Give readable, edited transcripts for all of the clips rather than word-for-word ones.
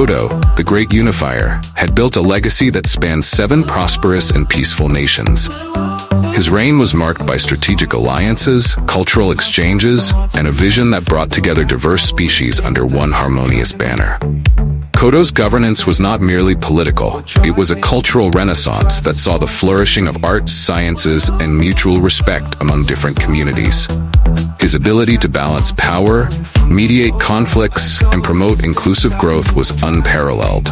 Kodo, the great unifier, had built a legacy that spanned 7 prosperous and peaceful nations. His reign was marked by strategic alliances, cultural exchanges, and a vision that brought together diverse species under one harmonious banner. Kodo's governance was not merely political, it was a cultural renaissance that saw the flourishing of arts, sciences, and mutual respect among different communities. His ability to balance power, mediate conflicts, and promote inclusive growth was unparalleled.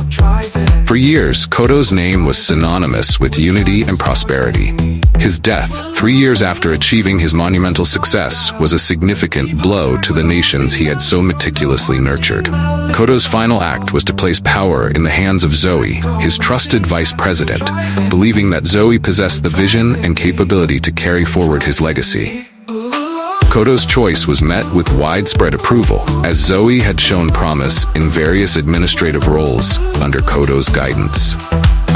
For years, Kodo's name was synonymous with unity and prosperity. His death, 3 years after achieving his monumental success, was a significant blow to the nations he had so meticulously nurtured. Kodo's final act was to place power in the hands of Zoe, his trusted vice president, believing that Zoe possessed the vision and capability to carry forward his legacy. Kodo's choice was met with widespread approval, as Zoe had shown promise in various administrative roles under Kodo's guidance.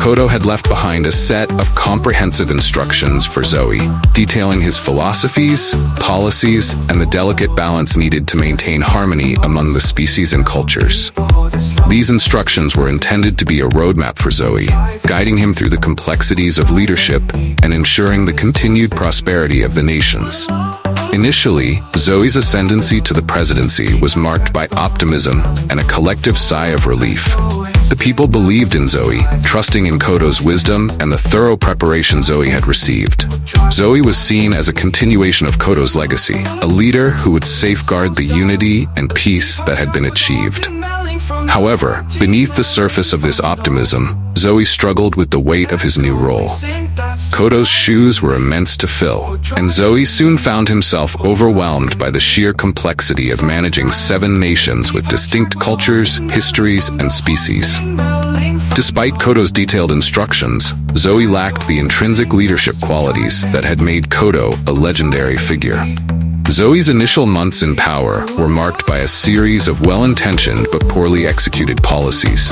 Kodo had left behind a set of comprehensive instructions for Zoe, detailing his philosophies, policies, and the delicate balance needed to maintain harmony among the species and cultures. These instructions were intended to be a roadmap for Zoe, guiding him through the complexities of leadership and ensuring the continued prosperity of the nations. Initially, Zoe's ascendancy to the presidency was marked by optimism and a collective sigh of relief. The people believed in Zoe, trusting in Kodo's wisdom and the thorough preparation Zoe had received. Zoe was seen as a continuation of Kodo's legacy, a leader who would safeguard the unity and peace that had been achieved. However, beneath the surface of this optimism, Zoe struggled with the weight of his new role. Kodo's shoes were immense to fill, and Zoe soon found himself overwhelmed by the sheer complexity of managing 7 nations with distinct cultures, histories, and species. Despite Kodo's detailed instructions, Zoe lacked the intrinsic leadership qualities that had made Kodo a legendary figure. Zoe's initial months in power were marked by a series of well-intentioned but poorly executed policies.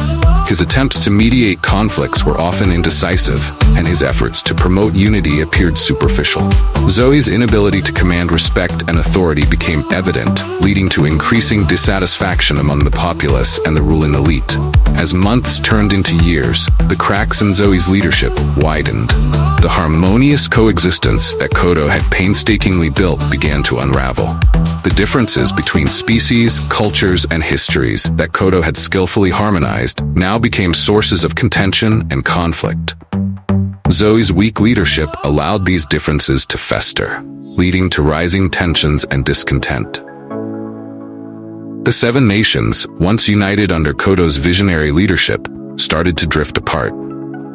His attempts to mediate conflicts were often indecisive, and his efforts to promote unity appeared superficial. Zoe's inability to command respect and authority became evident, leading to increasing dissatisfaction among the populace and the ruling elite. As months turned into years, the cracks in Zoe's leadership widened. The harmonious coexistence that Kodo had painstakingly built began to unravel. The differences between species, cultures, and histories that Kodo had skillfully harmonized now became sources of contention and conflict. Zoe's weak leadership allowed these differences to fester, leading to rising tensions and discontent. The 7 nations, once united under Kodo's visionary leadership, started to drift apart.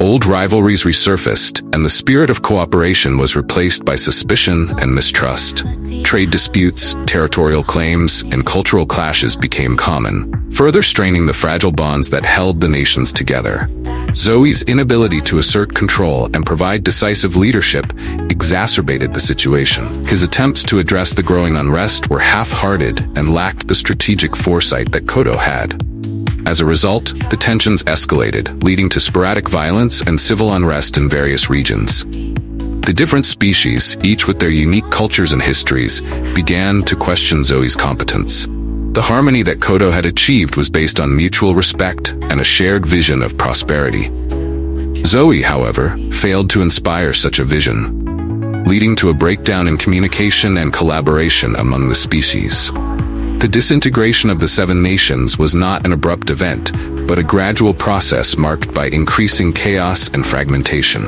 Old rivalries resurfaced, and the spirit of cooperation was replaced by suspicion and mistrust. Trade disputes, territorial claims, and cultural clashes became common, further straining the fragile bonds that held the nations together. Zoe's inability to assert control and provide decisive leadership exacerbated the situation. His attempts to address the growing unrest were half-hearted and lacked the strategic foresight that Kodo had. As a result, the tensions escalated, leading to sporadic violence and civil unrest in various regions. The different species, each with their unique cultures and histories, began to question Zoe's competence. The harmony that Kodo had achieved was based on mutual respect and a shared vision of prosperity. Zoe, however, failed to inspire such a vision, leading to a breakdown in communication and collaboration among the species. The disintegration of the 7 nations was not an abrupt event, but a gradual process marked by increasing chaos and fragmentation.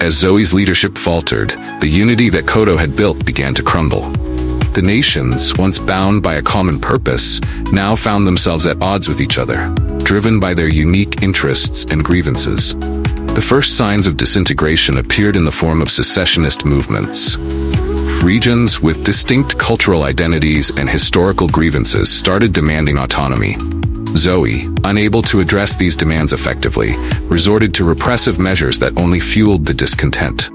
As Zoe's leadership faltered, the unity that Kodo had built began to crumble. The nations, once bound by a common purpose, now found themselves at odds with each other, driven by their unique interests and grievances. The first signs of disintegration appeared in the form of secessionist movements. Regions with distinct cultural identities and historical grievances started demanding autonomy. Zoe, unable to address these demands effectively, resorted to repressive measures that only fueled the discontent.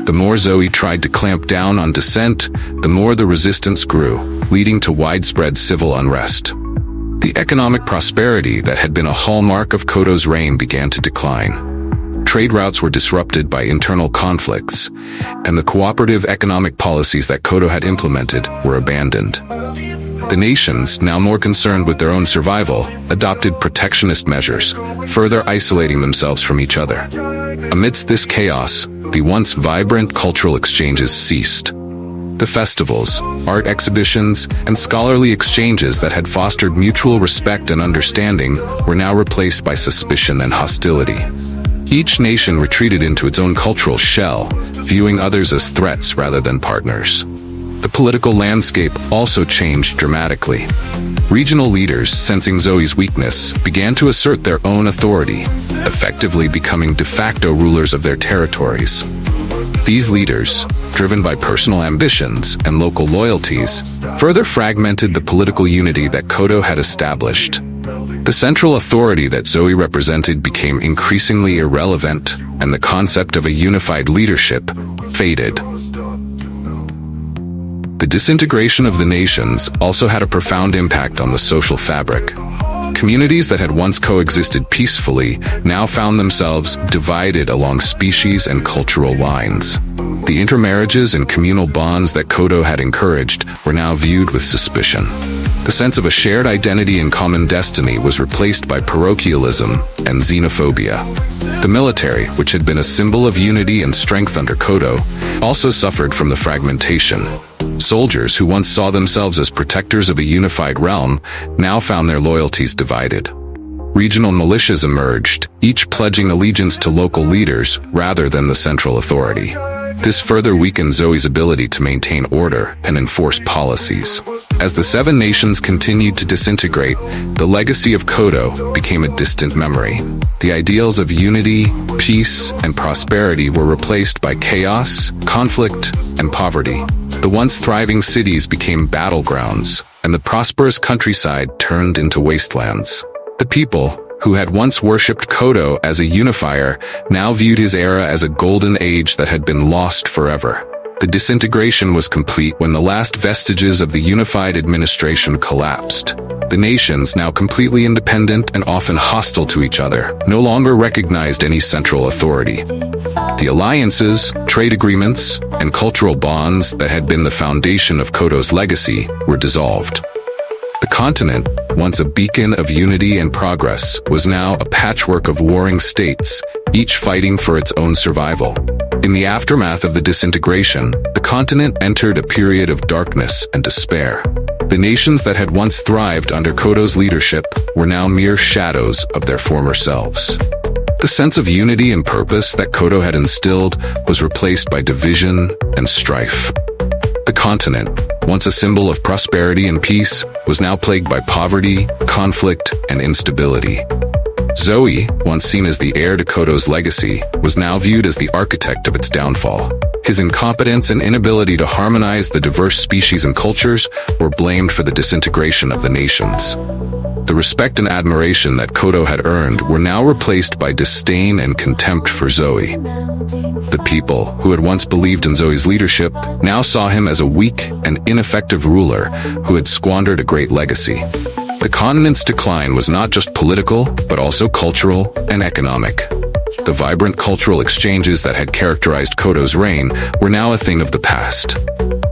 The more Zoe tried to clamp down on dissent, the more the resistance grew, leading to widespread civil unrest. The economic prosperity that had been a hallmark of Kodo's reign began to decline. Trade routes were disrupted by internal conflicts, and the cooperative economic policies that Kodo had implemented were abandoned. The nations, now more concerned with their own survival, adopted protectionist measures, further isolating themselves from each other. Amidst this chaos, the once vibrant cultural exchanges ceased. The festivals, art exhibitions, and scholarly exchanges that had fostered mutual respect and understanding were now replaced by suspicion and hostility. Each nation retreated into its own cultural shell, viewing others as threats rather than partners. The political landscape also changed dramatically. Regional leaders, sensing Zoe's weakness, began to assert their own authority, effectively becoming de facto rulers of their territories. These leaders, driven by personal ambitions and local loyalties, further fragmented the political unity that Kodo had established. The central authority that Zoe represented became increasingly irrelevant, and the concept of a unified leadership faded. The disintegration of the nations also had a profound impact on the social fabric. Communities that had once coexisted peacefully now found themselves divided along species and cultural lines. The intermarriages and communal bonds that Kodo had encouraged were now viewed with suspicion. The sense of a shared identity and common destiny was replaced by parochialism and xenophobia. The military, which had been a symbol of unity and strength under Kodo, also suffered from the fragmentation. Soldiers who once saw themselves as protectors of a unified realm now found their loyalties divided. Regional militias emerged, each pledging allegiance to local leaders rather than the central authority. This further weakened Zoe's ability to maintain order and enforce policies. As the seven nations continued to disintegrate, the legacy of Kodo became a distant memory. The ideals of unity, peace, and prosperity were replaced by chaos, conflict, and poverty. The once thriving cities became battlegrounds, and the prosperous countryside turned into wastelands. The people, who had once worshipped Kodo as a unifier, now viewed his era as a golden age that had been lost forever. The disintegration was complete when the last vestiges of the unified administration collapsed. The nations, now completely independent and often hostile to each other, no longer recognized any central authority. The alliances, trade agreements, and cultural bonds that had been the foundation of Kodo's legacy were dissolved. The continent, once a beacon of unity and progress, was now a patchwork of warring states, each fighting for its own survival. In the aftermath of the disintegration, the continent entered a period of darkness and despair. The nations that had once thrived under Kodo's leadership were now mere shadows of their former selves. The sense of unity and purpose that Kodo had instilled was replaced by division and strife. The continent, once a symbol of prosperity and peace, was now plagued by poverty, conflict, and instability. Zoe, once seen as the heir to Kodo's legacy, was now viewed as the architect of its downfall. His incompetence and inability to harmonize the diverse species and cultures were blamed for the disintegration of the nations. The respect and admiration that Kodo had earned were now replaced by disdain and contempt for Zoe. The people, who had once believed in Zoe's leadership, now saw him as a weak and ineffective ruler who had squandered a great legacy. The continent's decline was not just political, but also cultural and economic. The vibrant cultural exchanges that had characterized Kodo's reign were now a thing of the past.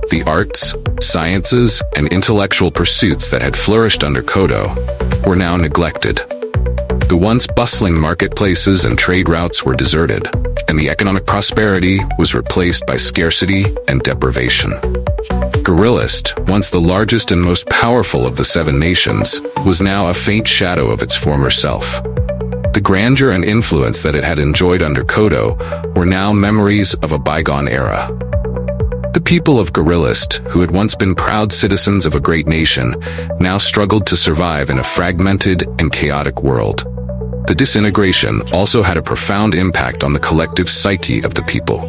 The arts, sciences, and intellectual pursuits that had flourished under Kodo were now neglected. The once bustling marketplaces and trade routes were deserted, and the economic prosperity was replaced by scarcity and deprivation. Gorillst, once the largest and most powerful of the seven nations, was now a faint shadow of its former self. The grandeur and influence that it had enjoyed under Kodo were now memories of a bygone era. The people of Gorillst, who had once been proud citizens of a great nation, now struggled to survive in a fragmented and chaotic world. The disintegration also had a profound impact on the collective psyche of the people.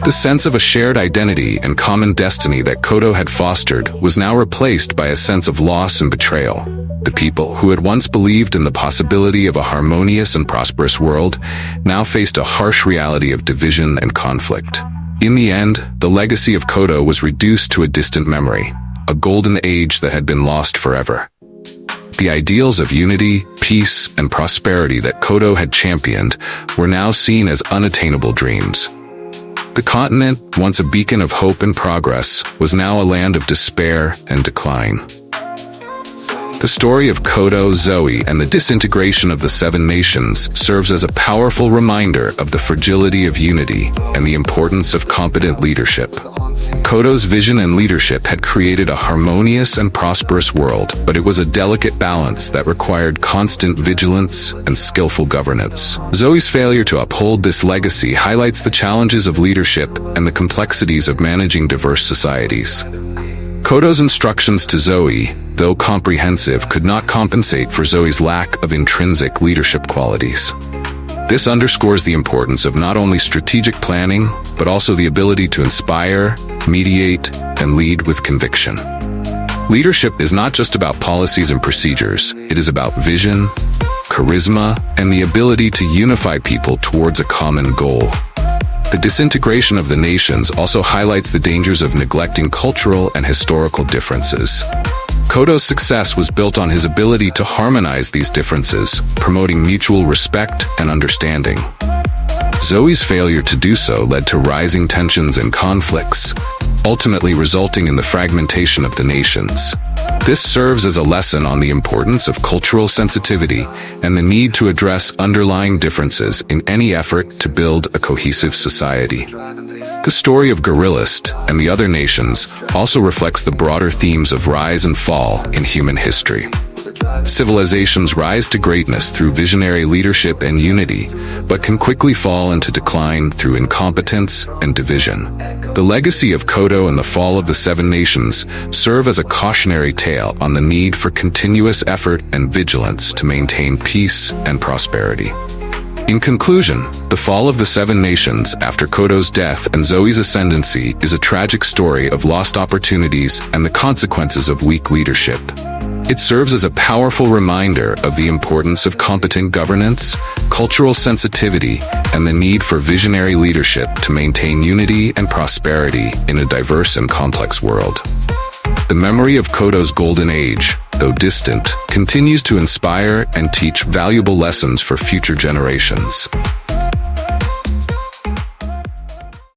The sense of a shared identity and common destiny that Kodo had fostered was now replaced by a sense of loss and betrayal. The people, who had once believed in the possibility of a harmonious and prosperous world, now faced a harsh reality of division and conflict. In the end, the legacy of Kodo was reduced to a distant memory, a golden age that had been lost forever. The ideals of unity, peace, and prosperity that Kodo had championed were now seen as unattainable dreams. The continent, once a beacon of hope and progress, was now a land of despair and decline. The story of Kodo, Zoe, and the disintegration of the Seven Nations serves as a powerful reminder of the fragility of unity and the importance of competent leadership. Kodo's vision and leadership had created a harmonious and prosperous world, but it was a delicate balance that required constant vigilance and skillful governance. Zoe's failure to uphold this legacy highlights the challenges of leadership and the complexities of managing diverse societies. Kodo's instructions to Zoe, though comprehensive, could not compensate for Zoe's lack of intrinsic leadership qualities. This underscores the importance of not only strategic planning, but also the ability to inspire, mediate, and lead with conviction. Leadership is not just about policies and procedures, it is about vision, charisma, and the ability to unify people towards a common goal. The disintegration of the nations also highlights the dangers of neglecting cultural and historical differences. Kodo's success was built on his ability to harmonize these differences, promoting mutual respect and understanding. Zoe's failure to do so led to rising tensions and conflicts, ultimately resulting in the fragmentation of the nations. This serves as a lesson on the importance of cultural sensitivity and the need to address underlying differences in any effort to build a cohesive society. The story of Gorillst and the other nations also reflects the broader themes of rise and fall in human history. Civilizations rise to greatness through visionary leadership and unity, but can quickly fall into decline through incompetence and division. The legacy of Kodo and the fall of the Seven Nations serve as a cautionary tale on the need for continuous effort and vigilance to maintain peace and prosperity. In conclusion, the fall of the Seven Nations after Kodo's death and Zoe's ascendancy is a tragic story of lost opportunities and the consequences of weak leadership. It serves as a powerful reminder of the importance of competent governance, cultural sensitivity, and the need for visionary leadership to maintain unity and prosperity in a diverse and complex world. The memory of Kodo's golden age, though distant, continues to inspire and teach valuable lessons for future generations.